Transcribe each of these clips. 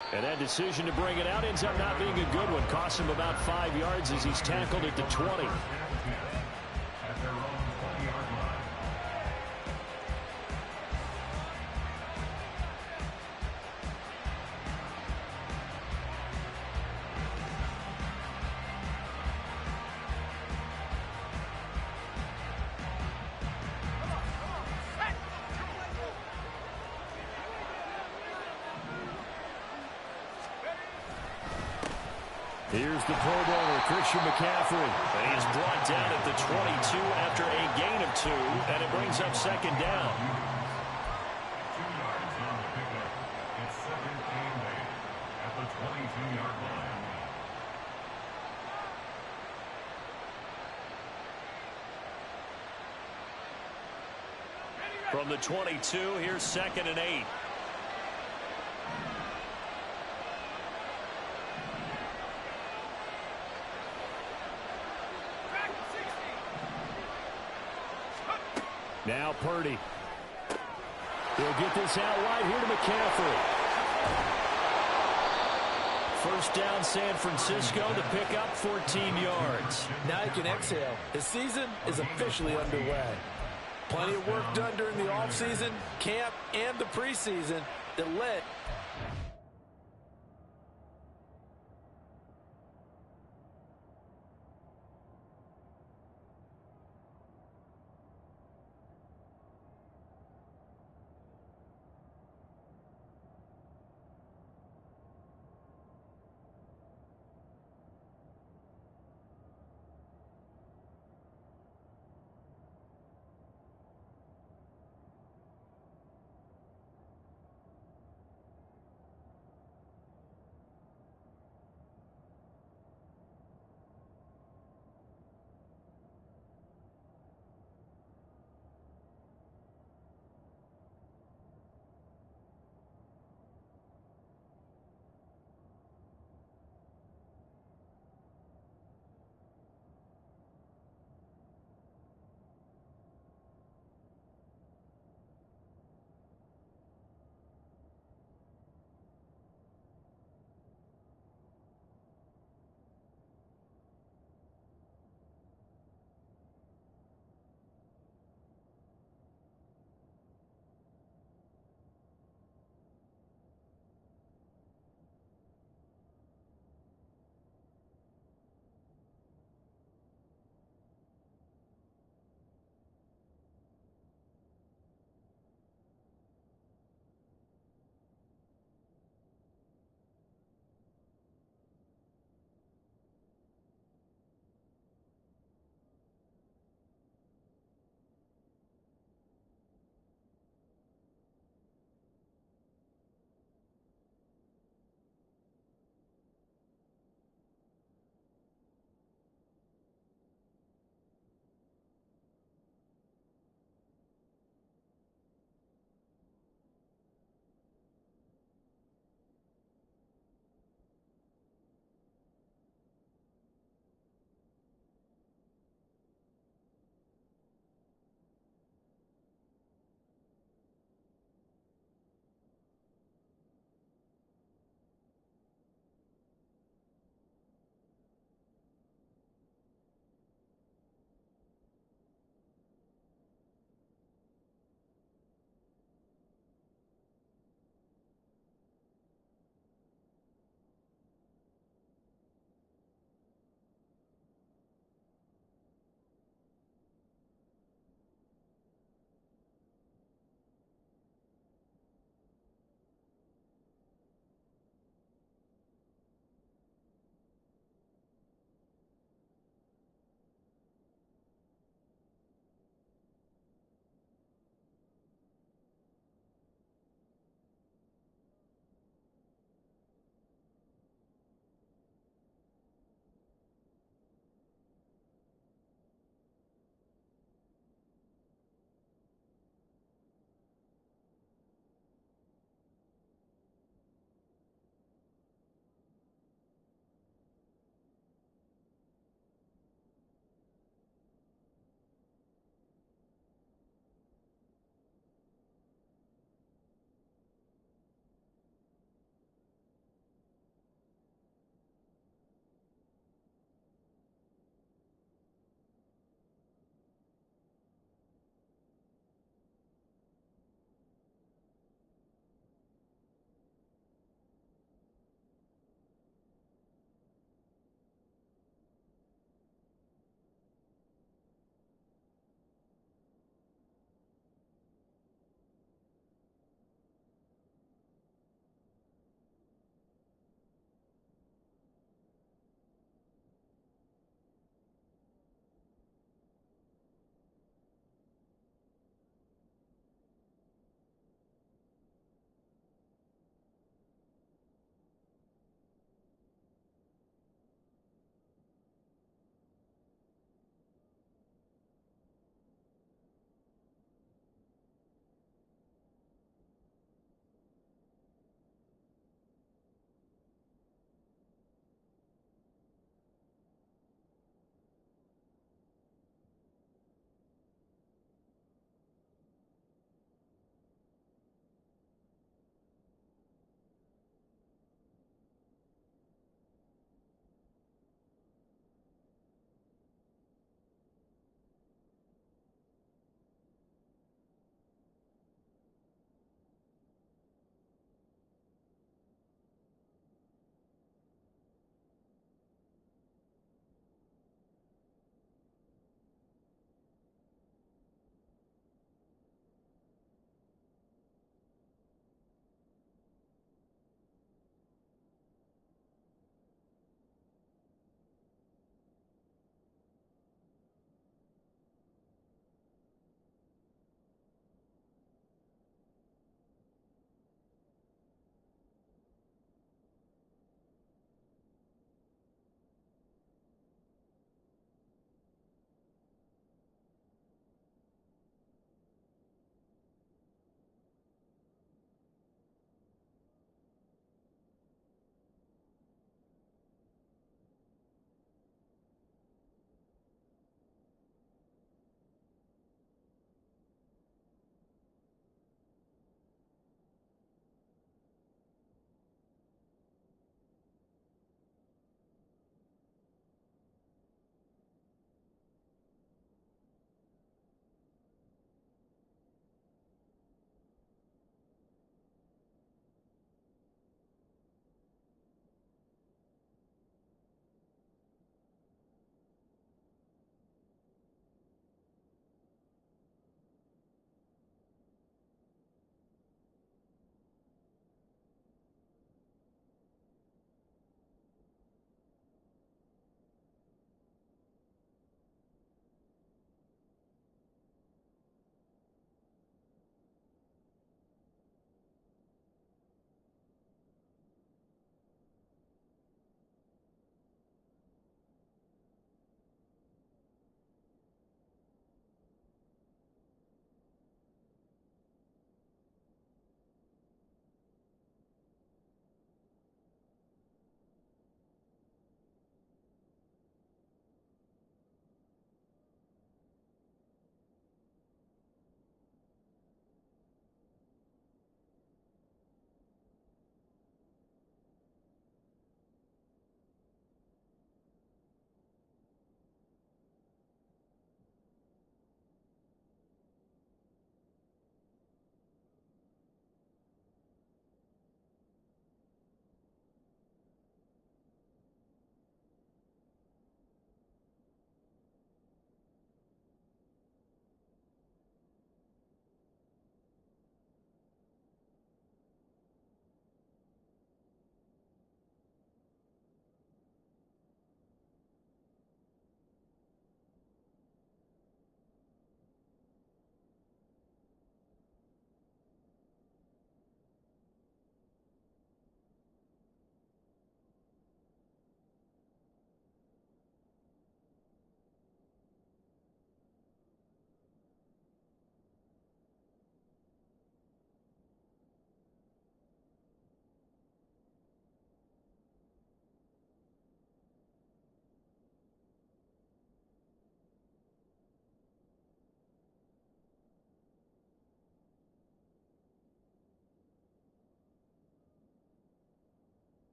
And that decision to bring it out ends up not being a good one. Costs him about 5 yards as he's tackled at the 20. Here's the Pro Bowler, Christian McCaffrey. And he is brought down at the 22 after a gain of 2, and it brings up second down. 2 yards on the pickup. It's second and 8 at the 22-yard line. From the 22, here's second and 8. Now Purdy. He'll get this out wide here to McCaffrey. First down, San Francisco. The pickup, 14 yards. Now he can exhale. His season is officially underway. Plenty of work done during the offseason, camp, and the preseason that led.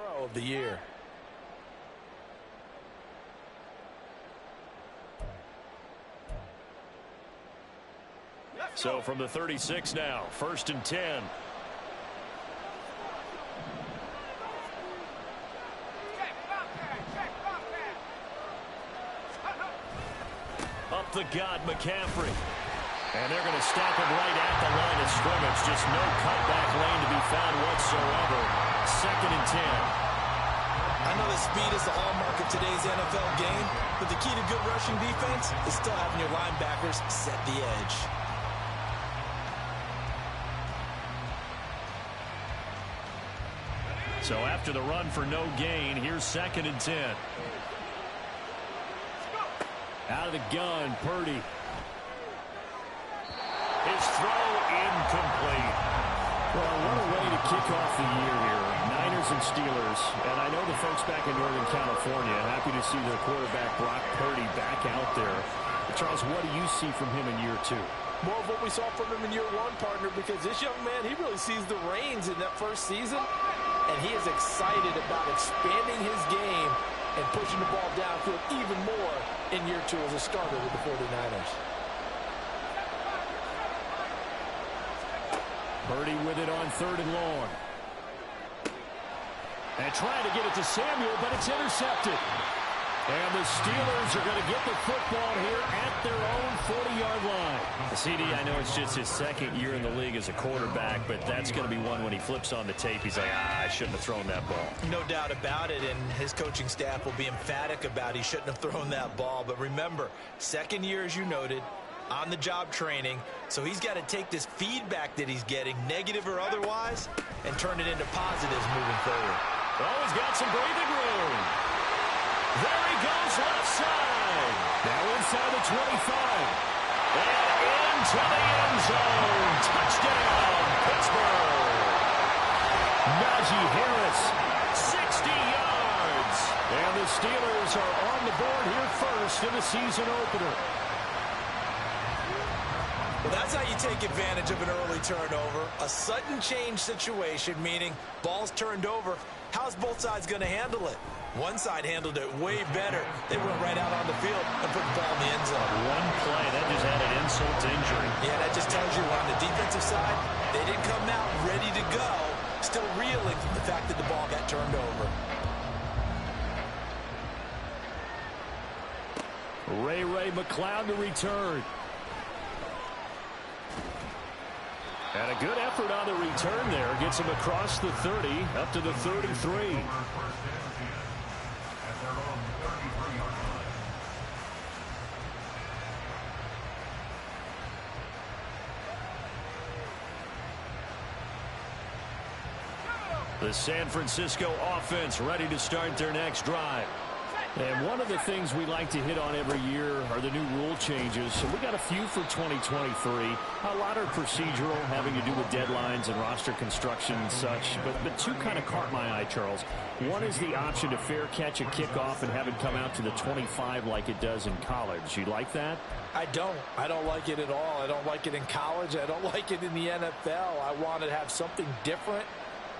throw of the year. So from the 36 now, 1st and 10. Up the gut, McCaffrey. And they're going to stop him right at the line of scrimmage. Just no cutback lane to be found whatsoever. 2nd and 10. I know that speed is the hallmark of today's NFL game, but the key to good rushing defense is still having your linebackers set the edge. So after the run for no gain, here's 2nd and 10. Out of the gun, Purdy. His throw incomplete. Well, what a way to kick off the year here. Niners and Steelers. And I know the folks back in Northern California happy to see their quarterback Brock Purdy back out there. But Charles, what do you see from him in year 2? More of what we saw from him in year 1, partner, because this young man, he really sees the reins in that first season. And he is excited about expanding his game and pushing the ball downfield even more in year 2 as a starter with the 49ers. Purdy with it on 3rd and long. And trying to get it to Samuel, but it's intercepted. And the Steelers are going to get the football here at their own 40-yard line. CD, I know it's just his 2nd year in the league as a quarterback, but that's going to be one when he flips on the tape. He's like, I shouldn't have thrown that ball. No doubt about it, and his coaching staff will be emphatic about he shouldn't have thrown that ball. But remember, 2nd year, as you noted, on-the-job training, so he's got to take this feedback that he's getting, negative or otherwise, and turn it into positives moving forward. Oh, he's got some breathing room. There he goes, left side. Now inside the 25. And into the end zone. Touchdown, Pittsburgh. Najee Harris, 60 yards. And the Steelers are on the board here first in the season opener. Well, that's how you take advantage of an early turnover. A sudden change situation, meaning ball's turned over. How's both sides going to handle it? One side handled it way better. They went right out on the field and put the ball in the end zone. One play, that just added insult to injury. Yeah, that just tells you on the defensive side, they didn't come out ready to go, still reeling from the fact that the ball got turned over. Ray McCloud to return. And a good effort on the return there. Gets him across the 30, up to the 33. The San Francisco offense ready to start their next drive. And one of the things we like to hit on every year are the new rule changes. So we got a few for 2023. A lot are procedural, having to do with deadlines and roster construction and such. But two kind of caught my eye, Charles. One is the option to fair catch a kickoff and have it come out to the 25 like it does in college. You like that? I don't. I don't like it at all. I don't like it in college. I don't like it in the NFL. I want to have something different.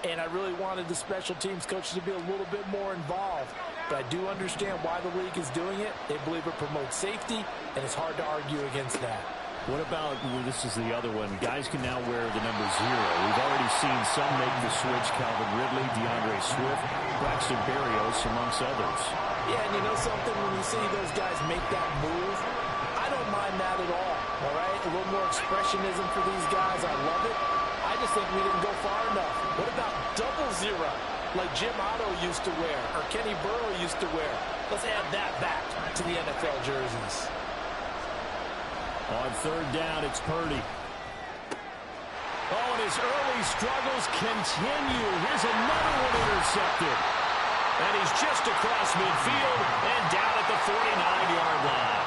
And I really wanted the special teams coaches to be a little bit more involved. But I do understand why the league is doing it. They believe it promotes safety, and it's hard to argue against that. What about, this is the other one, guys can now wear the number 0. We've already seen some make the switch, Calvin Ridley, DeAndre Swift, Braxton Berrios, amongst others. Yeah, and you know something, when you see those guys make that move, I don't mind that at all right? A little more expressionism for these guys. I love it. I just think we didn't go far enough. What about 00, like Jim Otto used to wear, or Kenny Burrow used to wear? Let's add that back to the NFL jerseys. On 3rd down, it's Purdy. Oh, and his early struggles continue. Here's another one intercepted. And he's just across midfield and down at the 49-yard line.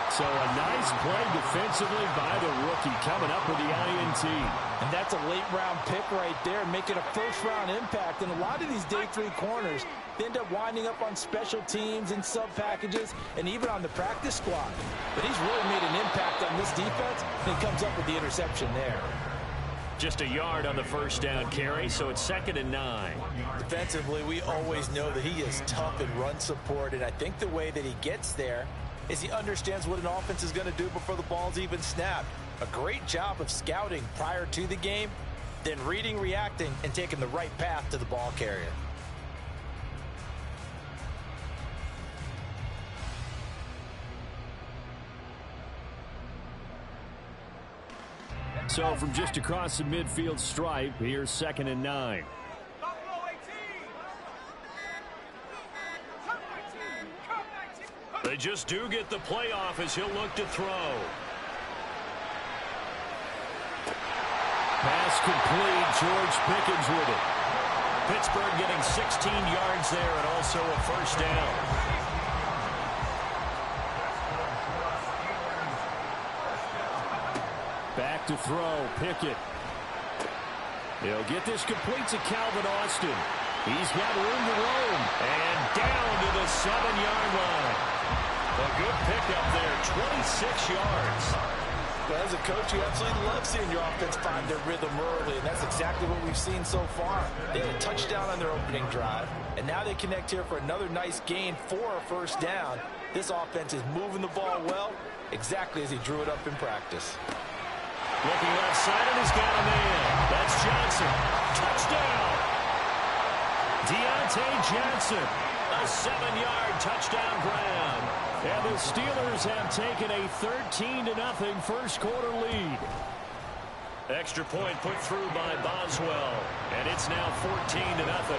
So a nice play defensively by the rookie, coming up with the INT. And that's a late-round pick right there, making a first-round impact. And a lot of these day 3 corners, they end up winding up on special teams and sub-packages and even on the practice squad. But he's really made an impact on this defense, and he comes up with the interception there. Just a yard on the first down carry, so it's 2nd and 9. Defensively, we always know that he is tough in run support, and I think the way that he gets there is he understands what an offense is going to do before the ball's even snapped. A great job of scouting prior to the game, then reading, reacting, and taking the right path to the ball carrier. So from just across the midfield stripe, here's 2nd and 9. They just do get the playoff as he'll look to throw. Pass complete. George Pickens with it. Pittsburgh getting 16 yards there and also a first down. Back to throw, Pickett. He'll get this complete to Calvin Austin. He's got room to roam. And down to the 7-yard line. A good pickup there, 26 yards. Well, as a coach, you absolutely love seeing your offense find their rhythm early, and that's exactly what we've seen so far. They had a touchdown on their opening drive, and now they connect here for another nice gain for a first down. This offense is moving the ball well, exactly as he drew it up in practice. Looking left side, and he's got a man. That's Johnson. Touchdown. Deontay Johnson. A 7-yard touchdown grab. And the Steelers have taken a 13-0 first quarter lead. Extra point put through by Boswell. And it's now 14-0.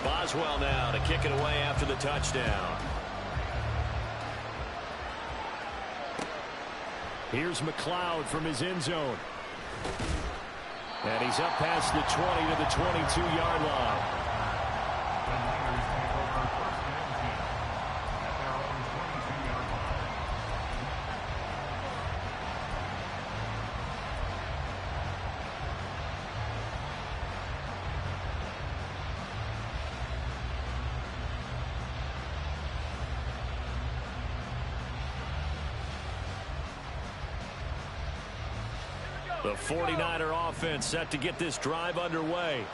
Boswell now to kick it away after the touchdown. Here's McLeod from his end zone. And he's up past the 20 to the 22-yard line. The 49er offense set to get this drive underway.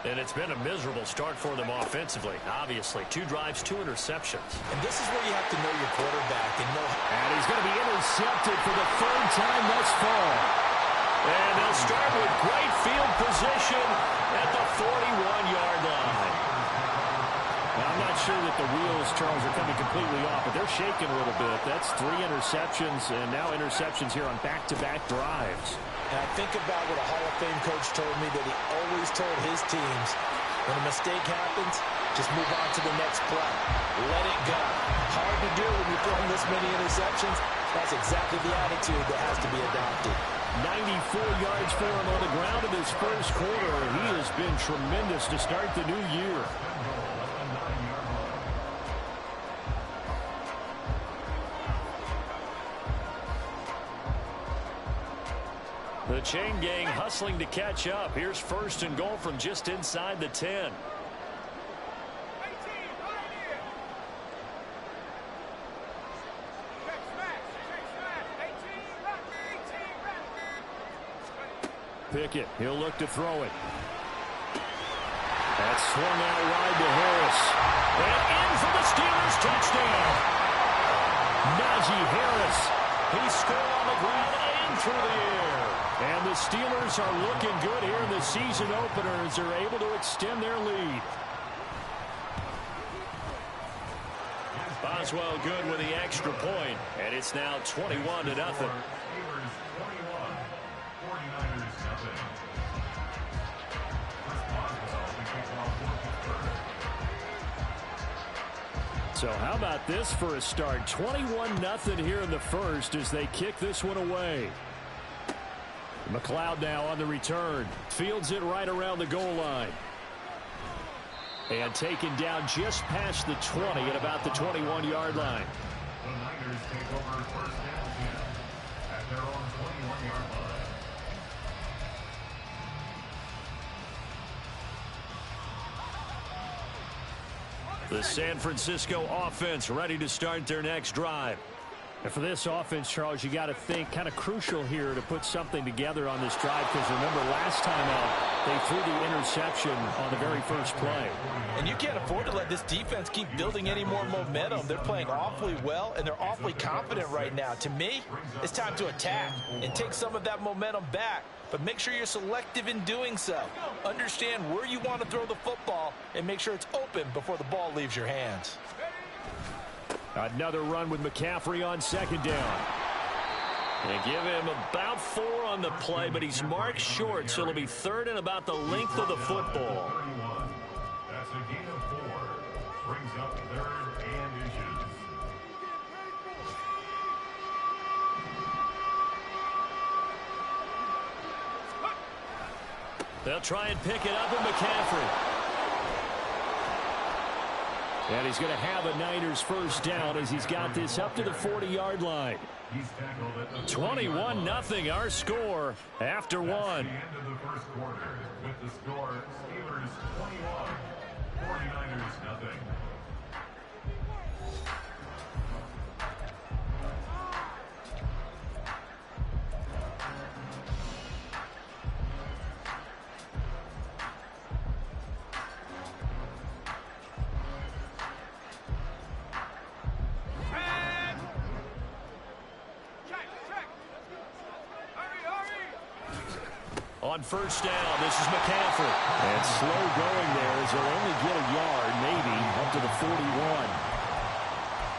And it's been a miserable start for them offensively. Obviously, 2 drives, 2 interceptions. And this is where you have to know your quarterback and know. And he's going to be intercepted for the 3rd time thus far. And they'll start with great field position at the 41-yard line. Now, I'm not sure that the wheels, Charles, are coming completely off, but they're shaking a little bit. That's 3 interceptions, and now interceptions here on back-to-back drives. And I think about what a Hall of Fame coach told me, that he always told his teams, when a mistake happens, just move on to the next play. Let it go. Hard to do when you're throwing this many interceptions. That's exactly the attitude that has to be adopted. 94 yards for him on the ground in this first quarter. He has been tremendous to start the new year. The chain gang hustling to catch up. Here's 1st and goal from just inside the 10. Pickett, he'll look to throw it. That's swung out wide to Harris. And in for the Steelers touchdown. Najee Harris. He scored on the ground and through the air. And the Steelers are looking good here in the season opener as they're able to extend their lead. Boswell good with the extra point, and it's now 21-0. So how about this for a start? 21-0 here in the first as they kick this one away. McLeod now on the return. Fields it right around the goal line. And taken down just past the 20 at about the 21-yard line. The Niners take over first down here at their own 21-yard line. The San Francisco offense ready to start their next drive. And for this offense, Charles, you got to think kind of crucial here to put something together on this drive, because remember last time out they threw the interception on the very first play. And you can't afford to let this defense keep building any more momentum. They're playing awfully well, and they're awfully confident right now. To me, it's time to attack and take some of that momentum back, but make sure you're selective in doing so. Understand where you want to throw the football and make sure it's open before the ball leaves your hands. Another run with McCaffrey on second down. They give him about 4 on the play, but he's marked short, so it'll be third and about the length of the football. That's a gain of 4. Brings up third and inches. They'll try and pick it up with McCaffrey. And he's going to have a Niners first down as he's got this up to the 40-yard line. 21-0 our score after one. That's the end of the first quarter with the score Steelers 21, 49ers nothing. On first down, this is McCaffrey. And slow going there as he'll only get a yard, maybe, up to the 41.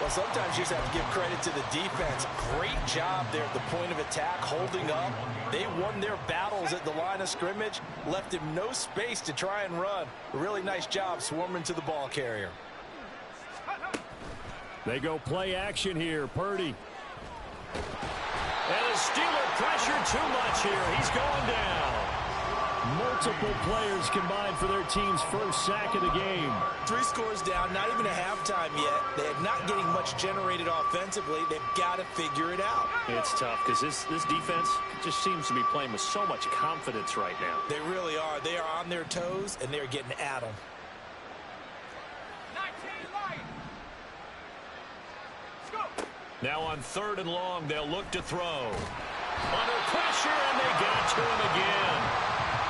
Well, sometimes you just have to give credit to the defense. Great job there at the point of attack, holding up. They won their battles at the line of scrimmage, left him no space to try and run. A really nice job swarming to the ball carrier. They go play action here. Purdy. And the Steeler pressure too much here. He's going down. Multiple players combined for their team's first sack of the game. 3 scores down, not even a halftime yet. They're not getting much generated offensively. They've got to figure it out. It's tough because this defense just seems to be playing with so much confidence right now. They really are. They are on their toes, and they're getting at them. Now on third and long, they'll look to throw. Under pressure, and they got to him again.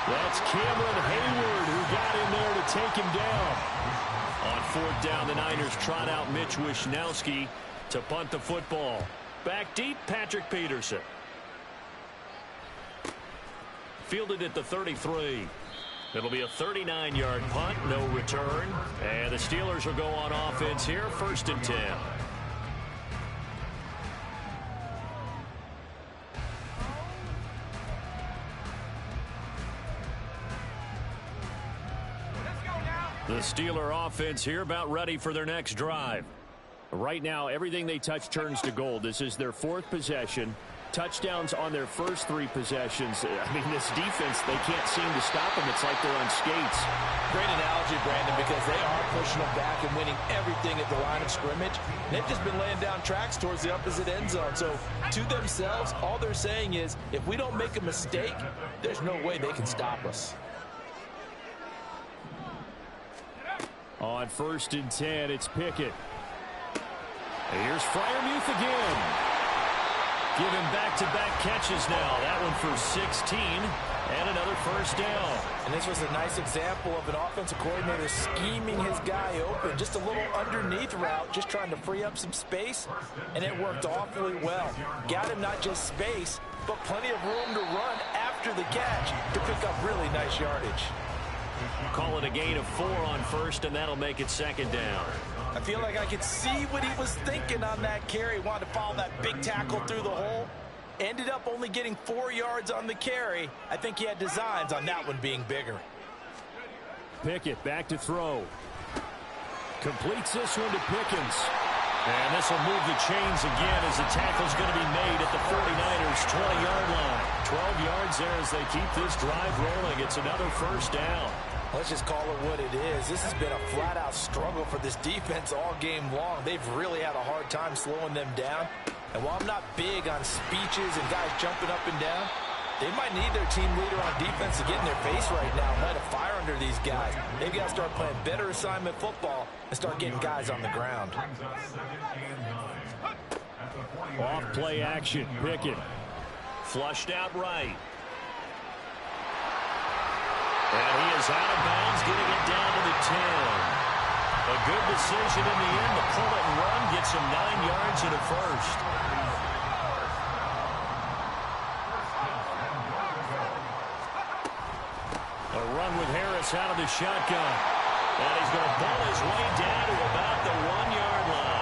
That's Cameron Hayward who got in there to take him down. On fourth down, the Niners trot out Mitch Wishnowski to punt the football. Back deep, Patrick Peterson. Fielded at the 33. It'll be a 39-yard punt, no return. And the Steelers will go on offense here, 1st and 10. The Steeler offense here about ready for their next drive. Right now, everything they touch turns to gold. This is their 4th possession. Touchdowns on their first 3 possessions. I mean, this defense, they can't seem to stop them. It's like they're on skates. Great analogy, Brandon, because they are pushing them back and winning everything at the line of scrimmage. They've just been laying down tracks towards the opposite end zone. So, to themselves, all they're saying is, if we don't make a mistake, there's no way they can stop us. On 1st and 10, it's Pickett. Here's Freiermuth again. Giving back-to-back catches now. That one for 16 and another first down. And this was a nice example of an offensive coordinator scheming his guy open. Just a little underneath route, just trying to free up some space, and it worked awfully well. Got him not just space, but plenty of room to run after the catch to pick up really nice yardage. Call it a gain of 4 on first, and that'll make it 2nd down. I feel like I could see what he was thinking on that carry. Wanted to follow that big tackle through the hole. Ended up only getting 4 yards on the carry. I think he had designs on that one being bigger. Pickett back to throw. Completes this one to Pickens. And this will move the chains again as the tackle's going to be made at the 49ers' 20-yard line. 12 yards there as they keep this drive rolling. It's another first down. Let's just call it what it is. This has been a flat-out struggle for this defense all game long. They've really had a hard time slowing them down. And while I'm not big on speeches and guys jumping up and down, they might need their team leader on defense to get in their face right now, light a fire under these guys. They've got to start playing better assignment football and start getting guys on the ground. Off play action. Pickett. Flushed out right. And he is out of bounds, getting it down to the 10. A good decision in the end to pull it and run, gets him 9 yards and a first. A run with Harris out of the shotgun. And he's going to pull his way down to about the 1-yard line.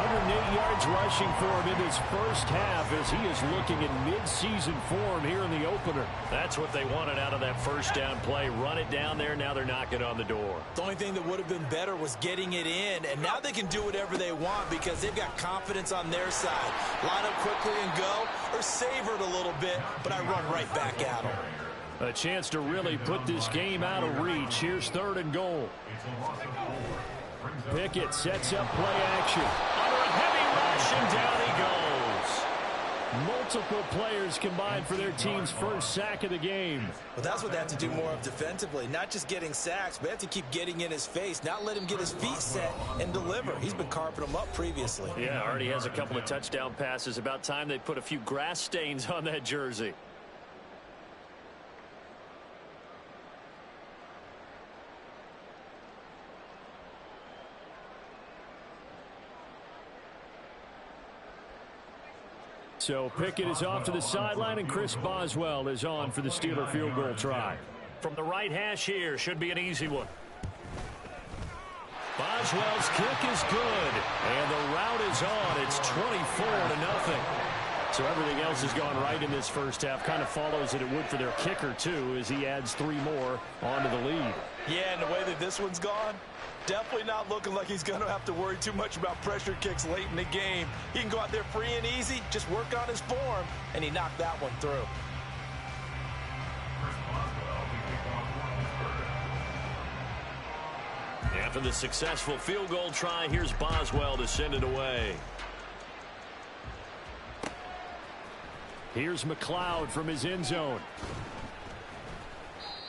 108 yards rushing for him in his first half as he is looking in mid-season form here in the opener. That's what they wanted out of that first down play. Run it down there. Now they're knocking on the door. The only thing that would have been better was getting it in, and now they can do whatever they want because they've got confidence on their side. Line up quickly and go, or savor it a little bit, but I run right back at them. A chance to really put this game out of reach. Here's 3rd and goal. Pickett sets up play action. Under a heavy rush, and down he goes. Multiple players combined for their team's first sack of the game. Well, that's what they have to do more of defensively. Not just getting sacks, but they have to keep getting in his face, not let him get his feet set and deliver. He's been carping them up previously. Yeah, already has a couple of touchdown passes. About time they put a few grass stains on that jersey. So Pickett is off to the sideline, and Chris Boswell is on for the Steeler field goal try. From the right hash here, should be an easy one. Boswell's kick is good, and the route is on. It's 24-0. So everything else has gone right in this first half. Kind of follows that it would for their kicker, too, as he adds 3 more onto the lead. Yeah, and the way that this one's gone, definitely not looking like he's going to have to worry too much about pressure kicks late in the game. He can go out there free and easy, just work on his form, and he knocked that one through. After the successful field goal try, here's Boswell to send it away. Here's McLeod from his end zone.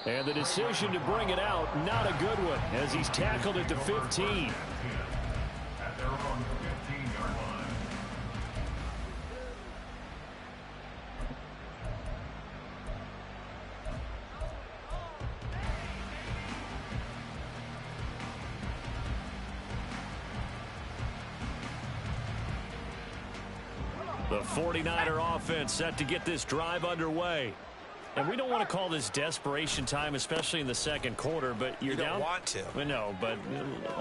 And the decision to bring it out, not a good one, as he's tackled at the 15. At their own 15-yard line. The 49er offense set to get this drive underway. And we don't want to call this desperation time, especially in the second quarter, but you're down. You don't want to. Well, no, but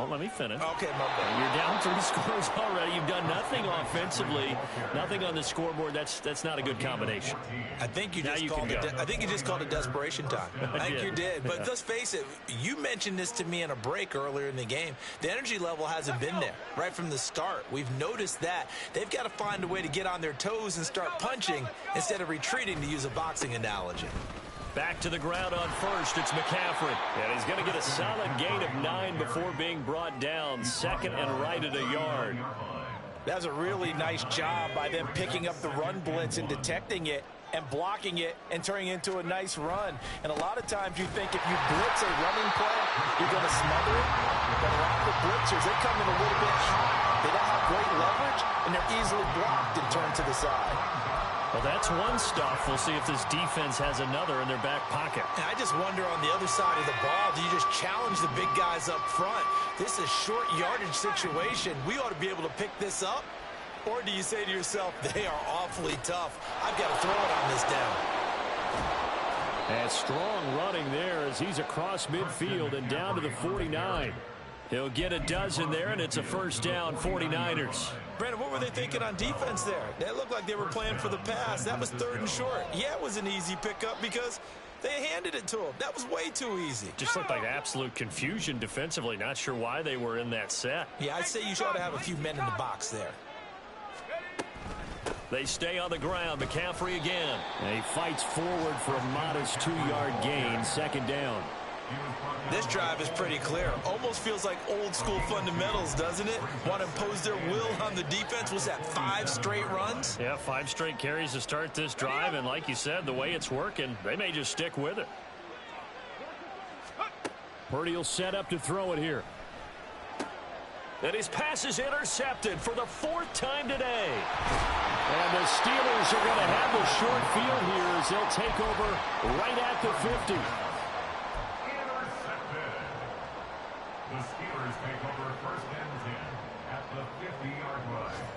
let me finish. Okay, my bad. You're down 3 scores already. You've done nothing offensively, nothing on the scoreboard. That's not a good combination. I think you Now just you called can it. go. I think you just called it desperation time. I think did. you did. But let's face it. You mentioned this to me in a break earlier in the game. The energy level hasn't been there right from the start. We've noticed that they've got to find a way to get on their toes and start punching instead of retreating, to use a boxing analogy. Back to the ground on first. It's McCaffrey. And he's going to get a solid gain of 9 before being brought down. 2nd and right at a yard. That's a really nice job by them picking up the run blitz and detecting it and blocking it and turning it into a nice run. And a lot of times you think if you blitz a running play, you're going to smother it. But a lot of the blitzers, they come in a little bit high. They don't have great leverage, and they're easily blocked and turned to the side. Well, that's one stuff. We'll see if this defense has another in their back pocket. And I just wonder on the other side of the ball, do you just challenge the big guys up front? This is a short yardage situation. We ought to be able to pick this up. Or do you say to yourself, they are awfully tough. I've got to throw it on this down. And strong running there as he's across midfield and down to the 49. He'll get a dozen there, and it's a first down, 49ers. Brandon, what were they thinking on defense there? That looked like they were playing for the pass. That was 3rd and short. Yeah, it was an easy pickup because they handed it to him. That was way too easy. Just looked like absolute confusion defensively. Not sure why they were in that set. Yeah, I'd say you ought to have a few men in the box there. They stay on the ground. McCaffrey again. And he fights forward for a modest 2-yard gain. 2nd down. This drive is pretty clear. Almost feels like old school fundamentals, doesn't it? Want to impose their will on the defense. Was that 5 straight runs? Yeah, 5 straight carries to start this drive. And like you said, the way it's working, they may just stick with it. Purdy will set up to throw it here. And his pass is intercepted for the 4th time today. And the Steelers are going to have the short field here as they'll take over right at the 50. Intercepted. The Steelers take over 1st and 10 at the 50-yard line.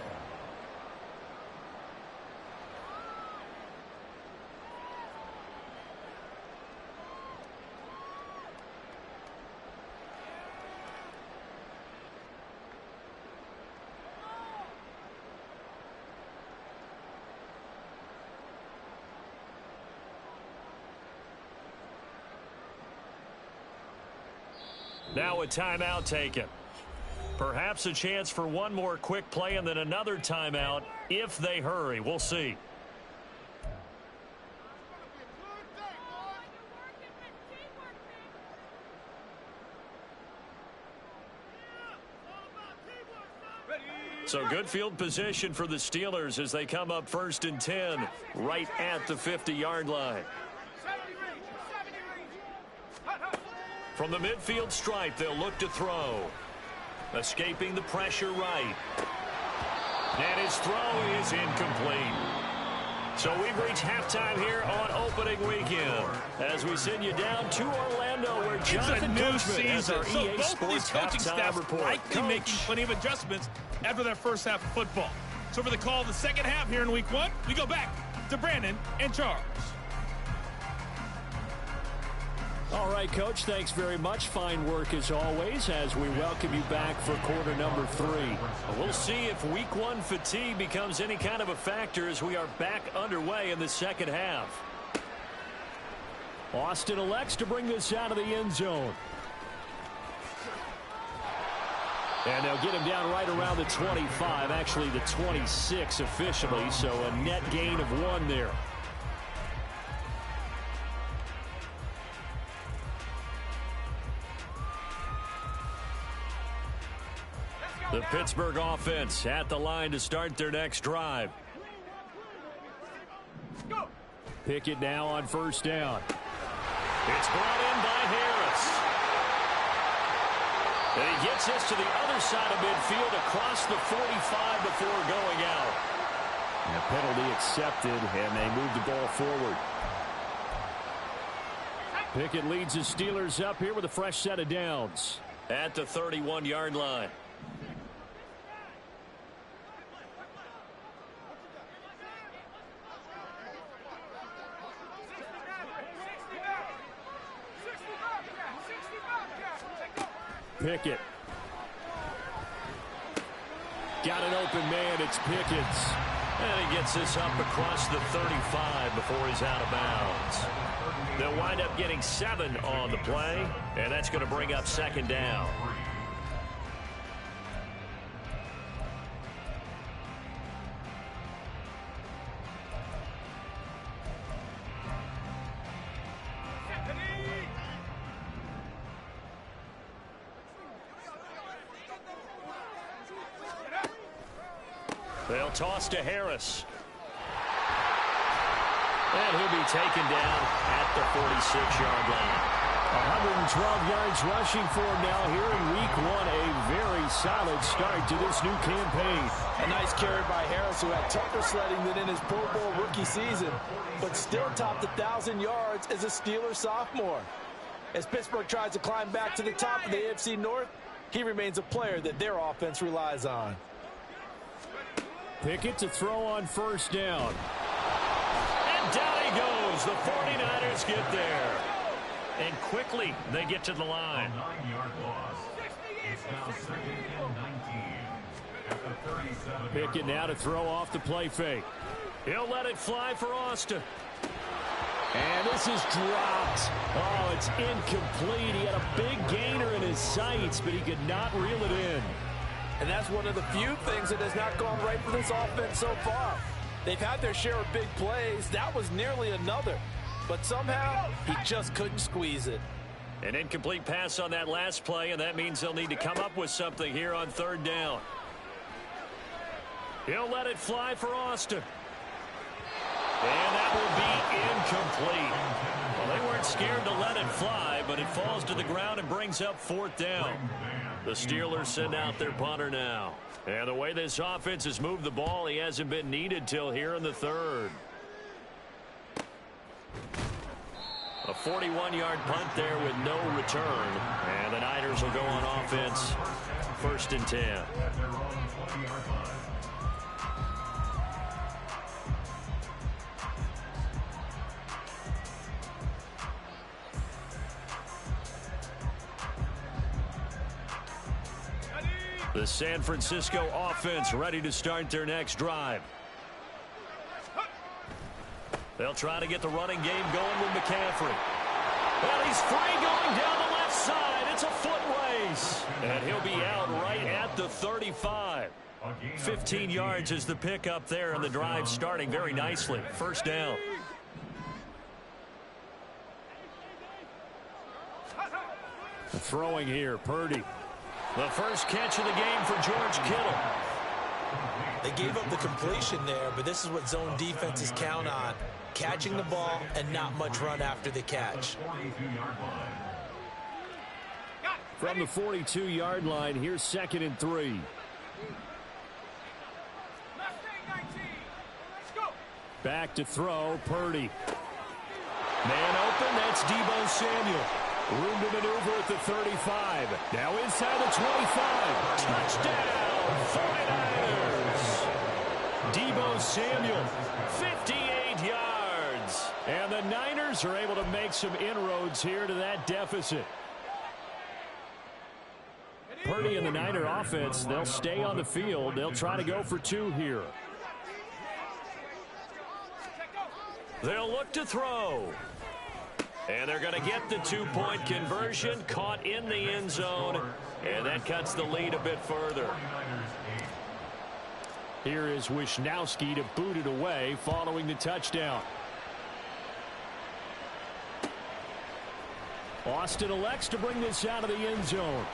Now a timeout taken. Perhaps a chance for one more quick play and then another timeout if they hurry. We'll see. So good field position for the Steelers as they come up 1st and 10 right at the 50-yard line. From the midfield stripe, they'll look to throw. Escaping the pressure right. And his throw is incomplete. So we've reached halftime here on opening weekend as we send you down to Orlando where Jonathan Coachman has our EA both Sports these coaching staffs report. likely making plenty of adjustments after their first half of football. So for the call of the second half here in week 1, we go back to Brandon and Charles. All right, Coach, thanks very much. Fine work as always as we welcome you back for quarter number 3. We'll see if week 1 fatigue becomes any kind of a factor as we are back underway in the second half. Austin elects to bring this out of the end zone. And they'll get him down right around the 25, actually the 26 officially, so a net gain of 1 there. The Pittsburgh offense at the line to start their next drive. Pickett now on 1st down. It's brought in by Harris. And he gets this to the other side of midfield across the 45 before going out. And a penalty accepted, and they move the ball forward. Pickett leads the Steelers up here with a fresh set of downs at the 31-yard line. Pickett. Got an open man. It's Pickett. And he gets this up across the 35 before he's out of bounds. They'll wind up getting 7 on the play, and that's going to bring up 2nd down. They'll toss to Harris. And he'll be taken down at the 46-yard line. 112 yards rushing for him now here in week 1. A very solid start to this new campaign. A nice carry by Harris, who had tougher sledding than in his Pro Bowl rookie season, but still topped 1,000 yards as a Steeler sophomore. As Pittsburgh tries to climb back to the top of the AFC North, he remains a player that their offense relies on. Pickett to throw on 1st down. And down he goes. The 49ers get there. And quickly they get to the line. A 9-yard loss. It's now 2nd and 19 at the 37. Pickett now to throw off the play fake. He'll let it fly for Austin. And this is dropped. Oh, it's incomplete. He had a big gainer in his sights, but he could not reel it in. And that's one of the few things that has not gone right for this offense so far. They've had their share of big plays. That was nearly another. But somehow, he just couldn't squeeze it. An incomplete pass on that last play, and that means they'll need to come up with something here on 3rd down. He'll let it fly for Austin. And that will be incomplete. Well, they weren't scared to let it fly, but it falls to the ground and brings up 4th down. The Steelers send out their punter now. And the way this offense has moved the ball, he hasn't been needed till here in the third. A 41-yard punt there with no return. And the Niners will go on offense. 1st and 10. The San Francisco offense ready to start their next drive. They'll try to get the running game going with McCaffrey. Well, he's free going down the left side. It's a foot race. And he'll be out right at the 35. 15 yards is the pickup there, and the drive starting very nicely. 1st down. Throwing here, Purdy. The first catch of the game for George Kittle. They gave up the completion there, but this is what zone defenses count on. Catching the ball and not much run after the catch. From the 42-yard line, here's 2nd and 3. Back to throw, Purdy. Man open, that's Deebo Samuel. Room to maneuver at the 35. Now inside the 25. Touchdown, 49ers. Deebo Samuel, 58 yards. And the Niners are able to make some inroads here to that deficit. Purdy and the Niner offense, they'll stay on the field. They'll try to go for 2 here. They'll look to throw. And they're going to get the 2-point conversion, caught in the end zone, and that cuts the lead a bit further. Here is Wisnowski to boot it away following the touchdown. Austin elects to bring this out of the end zone.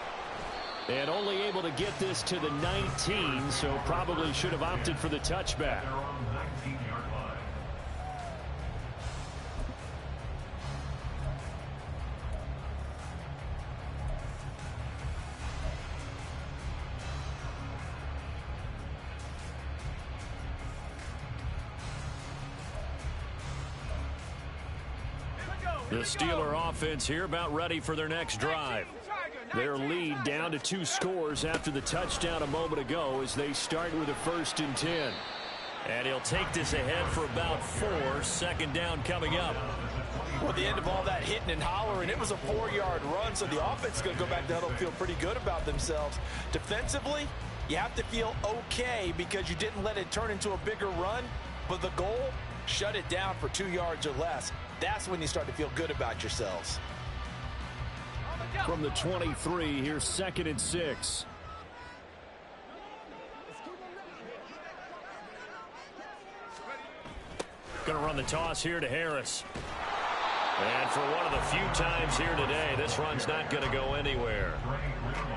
And only able to get this to the 19, so probably should have opted for the touchback. The Steeler offense here about ready for their next drive. Their lead down to 2 scores after the touchdown a moment ago as they start with a 1st and 10. And he'll take this ahead for about 4. 2nd down coming up. Well, at the end of all that hitting and hollering, it was a 4-yard run, so the offense is going to go back to huddle and feel pretty good about themselves. Defensively, you have to feel okay because you didn't let it turn into a bigger run, but the goal, shut it down for 2 yards or less. That's when you start to feel good about yourselves. From the 23, here's 2nd and 6. Going to run the toss here to Harris. And for one of the few times here today, this run's not going to go anywhere.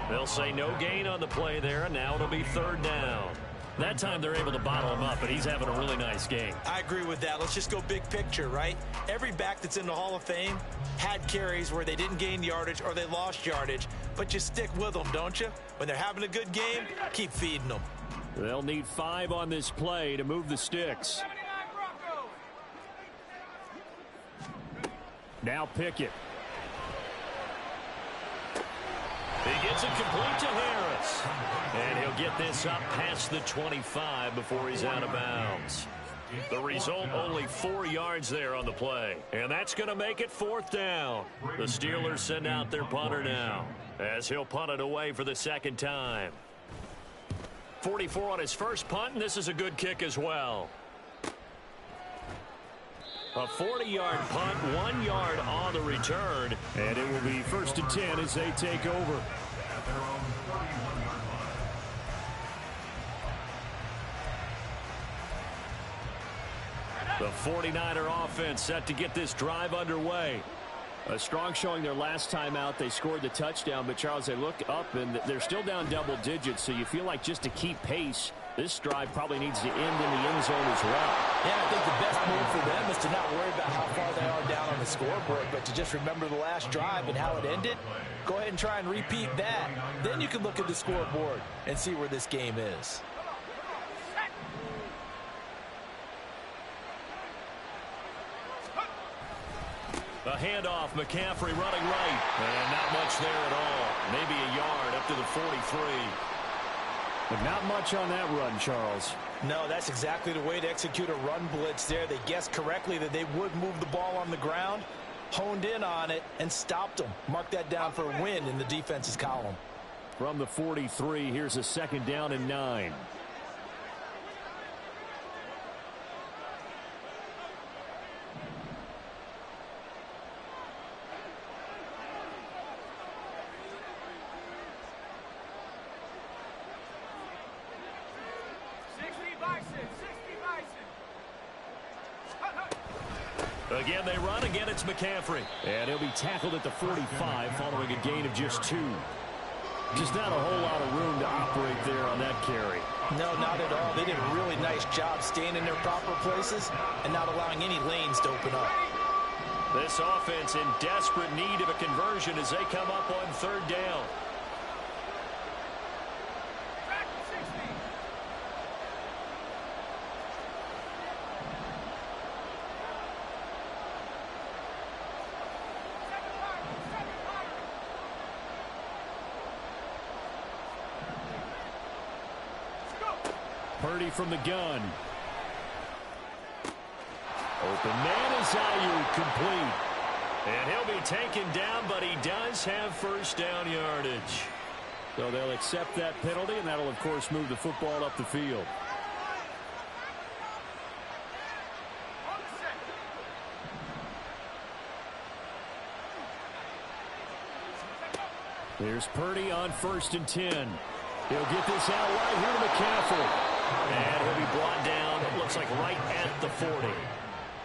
They'll say no gain on the play there, and now it'll be 3rd down. That time they're able to bottle him up, but he's having a really nice game. I agree with that. Let's just go big picture, right? Every back that's in the Hall of Fame had carries where they didn't gain yardage or they lost yardage, but you stick with them, don't you? When they're having a good game, keep feeding them. They'll need 5 on this play to move the sticks. Now Pickett. He gets it complete to Harris. And he'll get this up past the 25 before he's out of bounds. The result, only 4 yards there on the play. And that's going to make it 4th down. The Steelers send out their punter now, as he'll punt it away for the 2nd time. 44 on his first punt, and this is a good kick as well. A 40-yard punt, 1 yard on the return, and it will be 1st and 10 as they take over. The 49er offense set to get this drive underway. A strong showing their last time out. They scored the touchdown, but Charles, they look up and they're still down double digits, so you feel like just to keep pace, This drive probably needs to end in the end zone as well. Yeah, I think the best move for them is to not worry about how far they are down on the scoreboard, but to just remember the last drive and how it ended. Go ahead and try and repeat that. Then you can look at the scoreboard and see where this game is. A handoff, McCaffrey running right. And not much there at all. Maybe a yard up to the 43. But not much on that run, Charles. No, that's exactly the way to execute a run blitz there. They guessed correctly that they would move the ball on the ground, honed in on it, and stopped them. Mark that down for a win in the defense's column. From the 43, here's a 2nd down and 9. Again, they run. Again, it's McCaffrey. And he'll be tackled at the 45 following a gain of just 2. Just not a whole lot of room to operate there on that carry. No, not at all. They did a really nice job staying in their proper places and not allowing any lanes to open up. This offense in desperate need of a conversion as they come up on 3rd down. Purdy from the gun. Open man is Ayuk, complete. And he'll be taken down, but he does have 1st down yardage. So they'll accept that penalty, and that'll, of course, move the football up the field. Here's Purdy on 1st and 10. He'll get this out right here to McCaffrey. And he'll be brought down, it looks like right at the 40.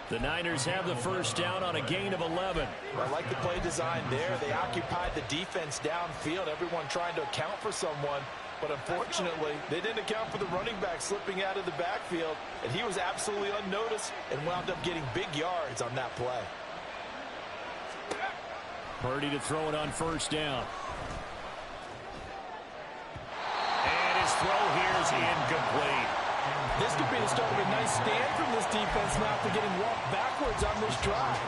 The Niners have the 1st down on a gain of 11. I like the play design there. They occupied the defense downfield, everyone trying to account for someone. But unfortunately, they didn't account for the running back slipping out of the backfield. And he was absolutely unnoticed and wound up getting big yards on that play. Purdy to throw it on 1st down. Throw here is incomplete. This could be the start of a nice stand from this defense now after getting walked backwards on this drive.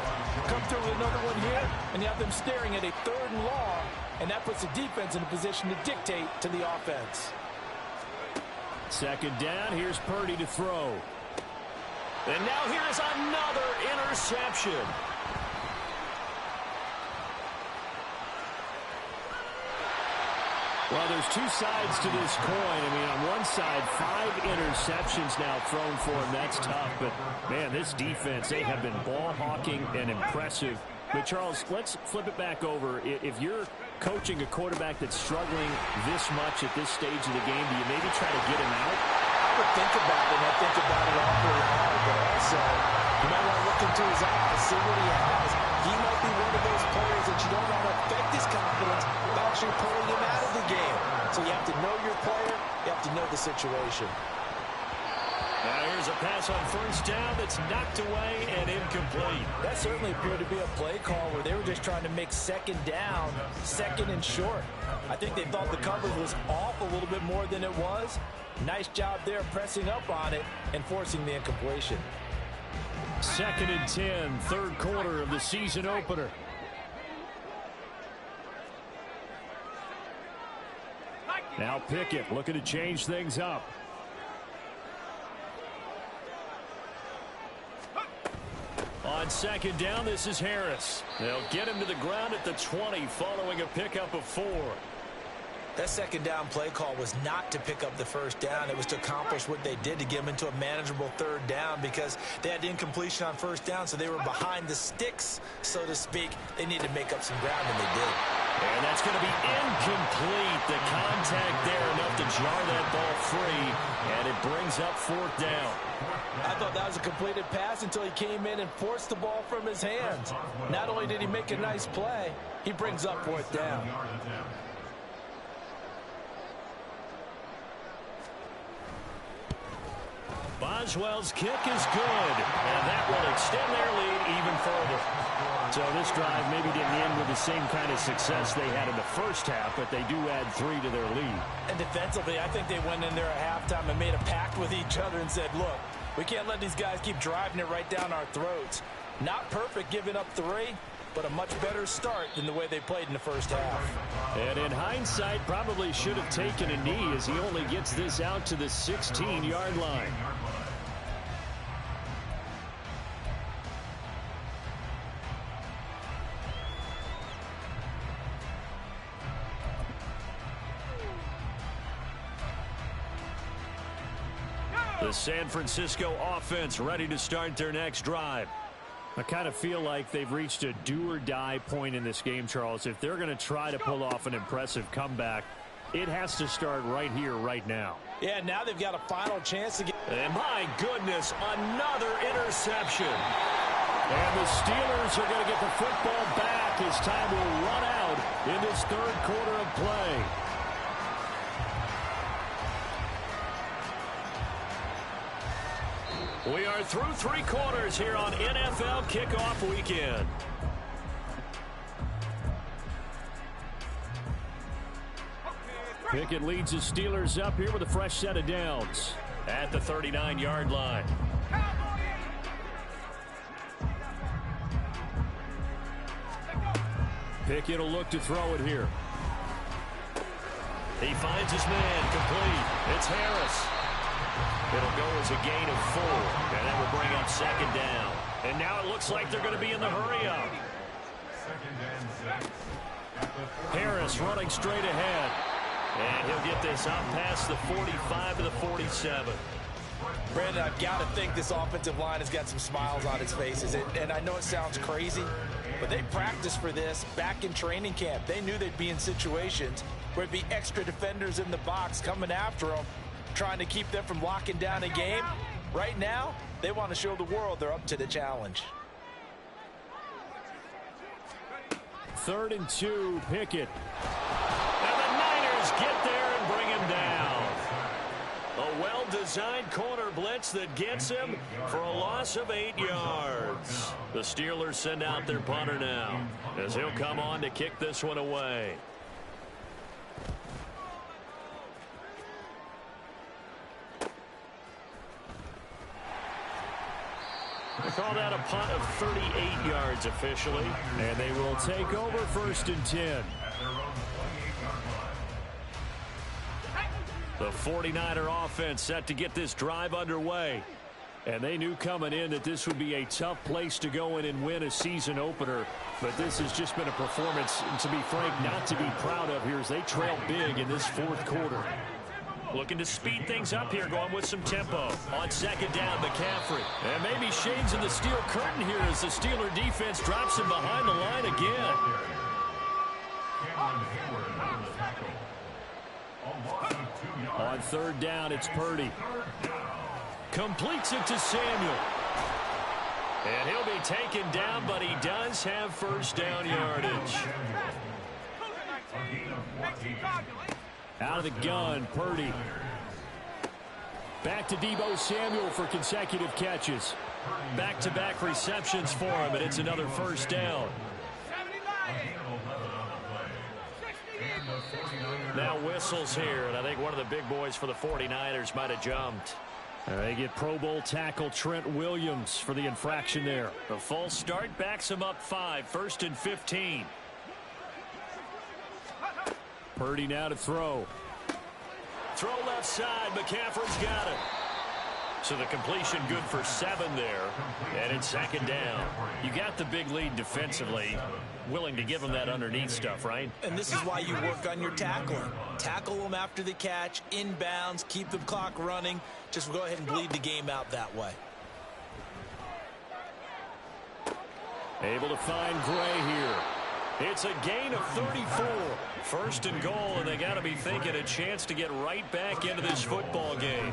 Come through with another one here, and you have them staring at a 3rd and long, and that puts the defense in a position to dictate to the offense. 2nd down, here's Purdy to throw. And now here's another interception. Well, there's 2 sides to this coin. I mean, on one side, 5 interceptions now thrown for him. That's tough. But, man, this defense, they have been ball hawking and impressive. But, Charles, let's flip it back over. If you're coaching a quarterback that's struggling this much at this stage of the game, do you maybe try to get him out? I would think about it, and I think about it awfully hard. But also, you might want to look into his eyes, see what he has. He might be one of those players that you don't want to affect his confidence by actually pulling him out of the game. So you have to know your player. You have to know the situation. Now here's a pass on 1st down that's knocked away and incomplete. That certainly appeared to be a play call where they were just trying to make 2nd down, 2nd and short. I think they thought the coverage was off a little bit more than it was. Nice job there pressing up on it and forcing the incompletion. 2nd and 10, 3rd quarter of the season opener. Now Pickett looking to change things up. On 2nd down, this is Harris. They'll get him to the ground at the 20 following a pickup of 4. That 2nd down play call was not to pick up the 1st down. It was to accomplish what they did to get them into a manageable 3rd down because they had incompletion on 1st down, so they were behind the sticks, so to speak. They needed to make up some ground, and they did. And that's going to be incomplete. The contact there enough to jar that ball free, and it brings up 4th down. I thought that was a completed pass until he came in and forced the ball from his hands. Not only did he make a nice play, he brings up 4th down. Boswell's kick is good, and that will extend their lead even further. So this drive maybe didn't end with the same kind of success they had in the first half, but they do add 3 to their lead. And defensively, I think they went in there at halftime and made a pact with each other and said, look, we can't let these guys keep driving it right down our throats. Not perfect giving up 3, but a much better start than the way they played in the first half. And in hindsight, probably should have taken a knee as he only gets this out to the 16-yard line. The San Francisco offense ready to start their next drive. I kind of feel like they've reached a do-or-die point in this game, Charles. If they're going to try to pull off an impressive comeback, it has to start right here, right now. Yeah, now they've got a final chance to get... And my goodness, another interception. And the Steelers are going to get the football back as time will run out in this third quarter of play. We are through 3 quarters here on NFL Kickoff Weekend. Pickett leads the Steelers up here with a fresh set of downs. At the 39-yard line. Pickett will look to throw it here. He finds his man complete. It's Harris. It'll go as a gain of 4, and that will bring up 2nd down. And now it looks like they're going to be in the hurry-up. Harris running straight ahead. And he'll get this up past the 45 to the 47. Brandon, I've got to think this offensive line has got some smiles on its faces. And I know it sounds crazy, but they practiced for this back in training camp. They knew they'd be in situations where there'd be extra defenders in the box coming after them, trying to keep them from locking down a game. Right now, they want to show the world they're up to the challenge. 3rd and 2, Pickett. And the Niners get there and bring him down. A well-designed corner blitz that gets him for a loss of 8 yards. The Steelers send out their punter now as he'll come on to kick this one away. They call that a punt of 38 yards officially. And they will take over 1st and 10. The 49er offense set to get this drive underway. And they knew coming in that this would be a tough place to go in and win a season opener. But this has just been a performance, to be frank, not to be proud of here as they trail big in this 4th quarter. Looking to speed things up here, going with some tempo. On 2nd down, McCaffrey. And maybe shades of the steel curtain here as the Steeler defense drops him behind the line again. On 3rd down, it's Purdy. Completes it to Samuel. And he'll be taken down, but he does have 1st down yardage. Out of the gun, Purdy. Back to Deebo Samuel for consecutive catches. Back-to-back receptions for him, and it's another 1st down. Now whistles here, and I think one of the big boys for the 49ers might have jumped. They get Pro Bowl tackle Trent Williams for the infraction there. The false start backs him up 5, 1st and 15. Purdy now to throw. Throw left side. McCaffrey's got it. So the completion good for 7 there. And it's 2nd down. You got the big lead defensively. Willing to give them that underneath stuff, right? And this is why you work on your tackling. Tackle them after the catch, inbounds, keep the clock running. Just go ahead and bleed the game out that way. Able to find Gray here. It's a gain of 34. 1st and goal, and they got to be thinking a chance to get right back into this football game.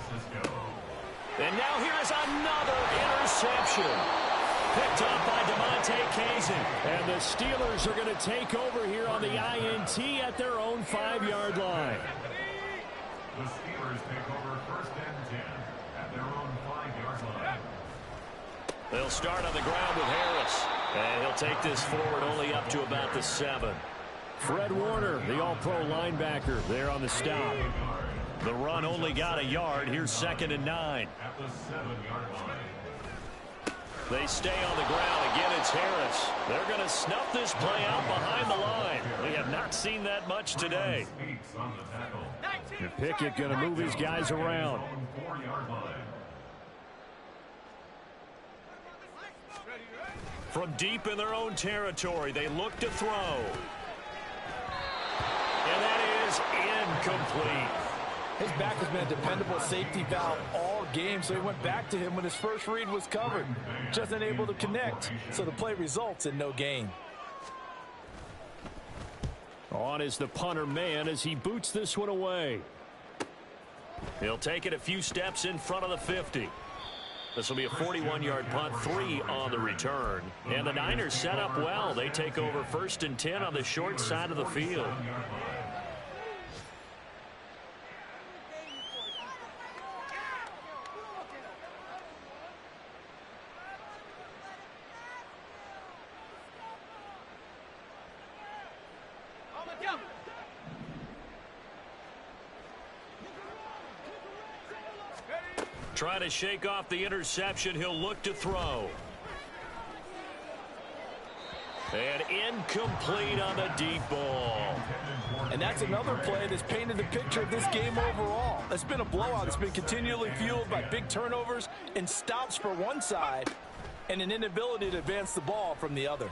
And now here is another interception. Picked up by DeMonte Kazin. And the Steelers are going to take over here on the INT at their own 5-yard line. The Steelers take over 1st and 10 at their own 5-yard line. They'll start on the ground with Harris. And he'll take this forward only up to about the 7. Fred Warner, the all-pro linebacker, there on the stop. The run only got a yard. Here's 2nd and 9. At the 7-yard line. They stay on the ground. Again, it's Harris. They're going to snuff this play out behind the line. We have not seen that much today. And Pickett going to move his guys around. 4-yard line. From deep in their own territory, they look to throw. And that is incomplete. His back has been a dependable safety valve all game, so he went back to him when his first read was covered. Just unable to connect, so the play results in no gain. On is the punter man as he boots this one away. He'll take it a few steps in front of the 50. This will be a 41-yard punt, 3 on the return. And the Niners set up well. They take over 1st and 10 on the short side of the field. Trying to shake off the interception. He'll look to throw. And incomplete on the deep ball. And that's another play that's painted the picture of this game overall. It's been a blowout. It's been continually fueled by big turnovers and stops for one side and an inability to advance the ball from the other.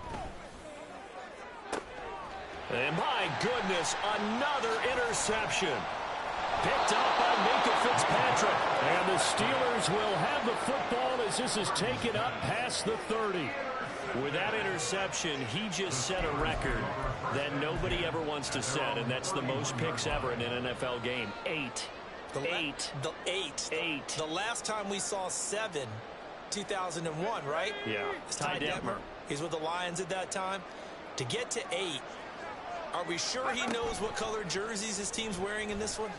And my goodness, another interception. Picked up by Minkah Fitzpatrick. And the Steelers will have the football as this is taken up past the 30. With that interception, he just set a record that nobody ever wants to set, and that's the most picks ever in an NFL game. 8. The last time we saw 7, 2001, right? Yeah. It's Ty Detmer. He's with the Lions at that time. To get to 8, are we sure he knows what color jerseys his team's wearing in this one?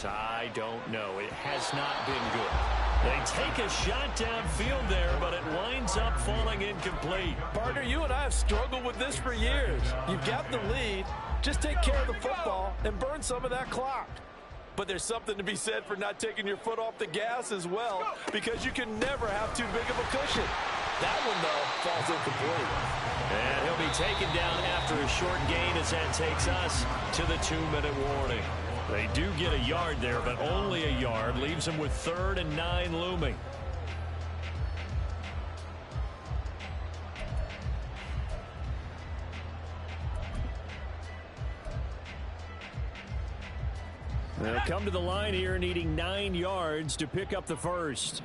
I don't know. It has not been good. They take a shot downfield there, but it winds up falling incomplete. Partner, you and I have struggled with this for years. You've got the lead. Just take care of the football and burn some of that clock. But there's something to be said for not taking your foot off the gas as well, because you can never have too big of a cushion. That one, though, falls incomplete. And he'll be taken down after a short gain as that takes us to the 2-minute warning. They do get a yard there, but only a yard. Leaves them with 3rd and 9 looming. They'll come to the line here needing 9 yards to pick up the first.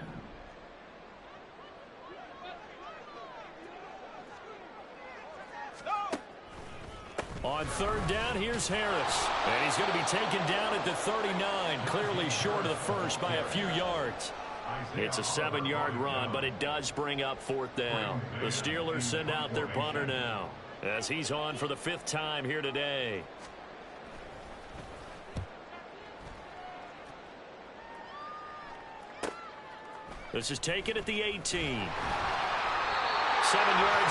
On 3rd down, here's Harris. And he's going to be taken down at the 39, clearly short of the first by a few yards. It's a 7-yard run, but it does bring up 4th down. The Steelers send out their punter now, as he's on for the 5th time here today. This is taken at the 18. 7 yards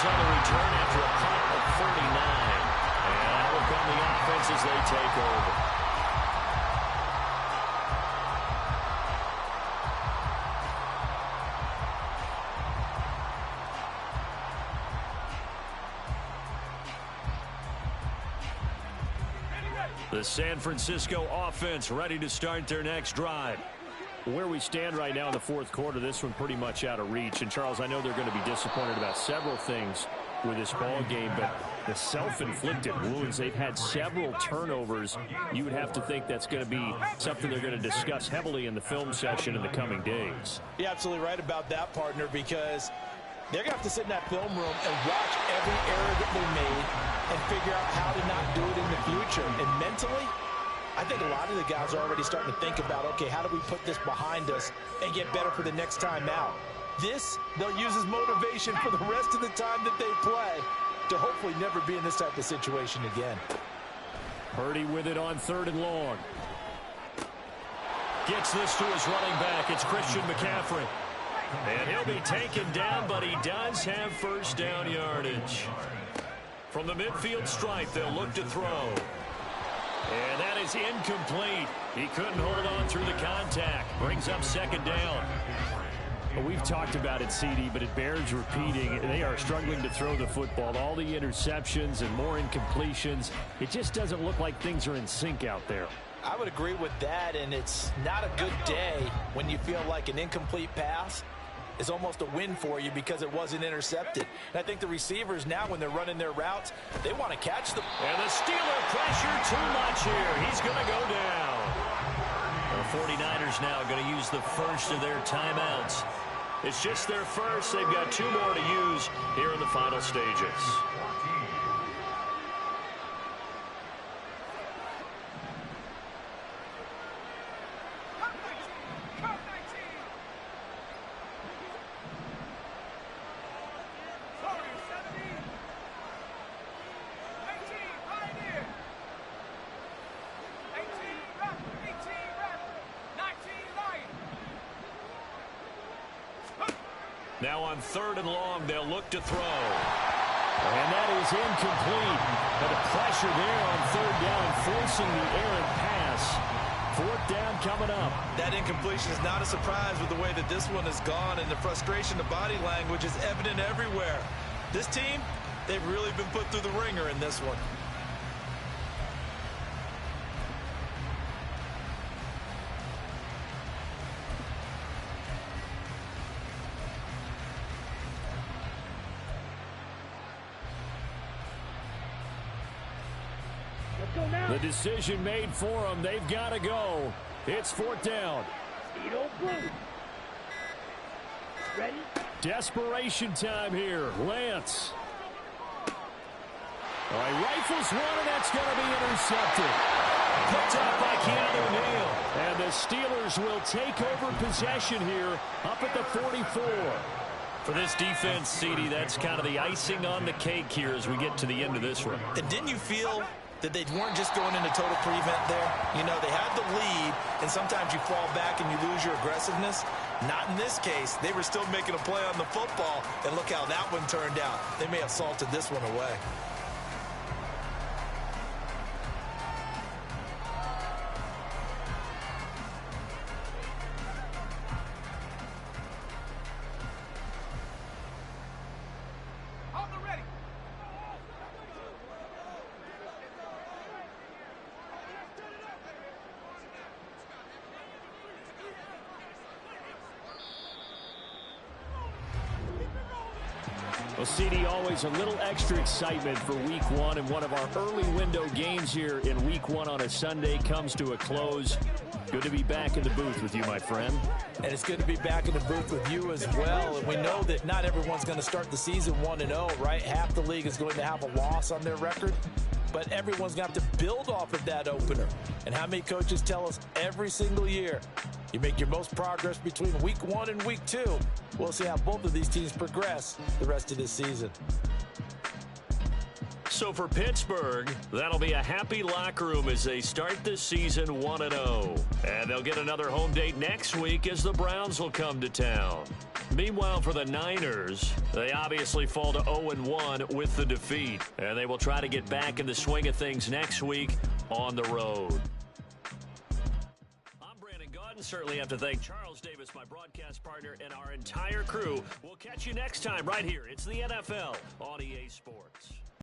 on the return after a punt of 49. And out will come the offense as they take over. The San Francisco offense ready to start their next drive. Where we stand right now in the 4th quarter, this one pretty much out of reach. And, Charles, I know they're going to be disappointed about several things with this ball game, but the self-inflicted wounds, they've had several turnovers. You would have to think that's going to be something they're going to discuss heavily in the film session in the coming days. You're absolutely right about that, partner, because they're going to have to sit in that film room and watch every error that they made and figure out how to not do it in the future. And mentally, I think a lot of the guys are already starting to think about, okay, how do we put this behind us and get better for the next time out? This, they'll use as motivation for the rest of the time that they play to hopefully never be in this type of situation again. Purdy with it on 3rd and long. Gets this to his running back. It's Christian McCaffrey. And he'll be taken down, but he does have first down yardage. From the midfield stripe, they'll look to throw. And that is incomplete. He couldn't hold on through the contact. Brings up second down. Well, we've talked about it, CD, but it bears repeating. They are struggling to throw the football. All the interceptions and more incompletions. It just doesn't look like things are in sync out there. I would agree with that, and it's not a good day when you feel like an incomplete pass is almost a win for you because it wasn't intercepted. And I think the receivers now, when they're running their routes, they want to catch them. And the Steeler pressure too much here. He's going to go down. The 49ers now going to use the first of their timeouts. It's just their first. They've got 2 more to use here in the final stages. Now on 3rd and long, they'll look to throw. And that is incomplete. But the pressure there on 3rd down, forcing the errant pass. 4th down coming up. That incompletion is not a surprise with the way that this one has gone, and the frustration, the body language is evident everywhere. This team, they've really been put through the ringer in this one. The decision made for them. They've got to go. It's 4th down. Ready? Desperation time here. Lance. All right, rifles one, and that's going to be intercepted. Picked up by Keanu Neal. And the Steelers will take over possession here up at the 44. For this defense, CD, that's kind of the icing on the cake here as we get to the end of this one. And didn't you feel that they weren't just going into total prevent there? You know, they had the lead, and sometimes you fall back and you lose your aggressiveness. Not in this case. They were still making a play on the football, and look how that one turned out. They may have salted this one away. Well, CD, always a little extra excitement for Week 1, and one of our early window games here in Week 1 on a Sunday comes to a close. Good to be back in the booth with you, my friend. And it's good to be back in the booth with you as well. And we know that not everyone's going to start the season 1-0, right? Half the league is going to have a loss on their record. But everyone's going to have to build off of that opener. And how many coaches tell us every single year, you make your most progress between Week 1 and Week 2. We'll see how both of these teams progress the rest of this season. So for Pittsburgh, that'll be a happy locker room as they start this season 1-0. And they'll get another home date next week as the Browns will come to town. Meanwhile, for the Niners, they obviously fall to 0-1 with the defeat. And they will try to get back in the swing of things next week on the road. I'm Brandon Gaudin. Certainly have to thank Charles Davis, my broadcast partner, and our entire crew. We'll catch you next time right here. It's the NFL on EA Sports.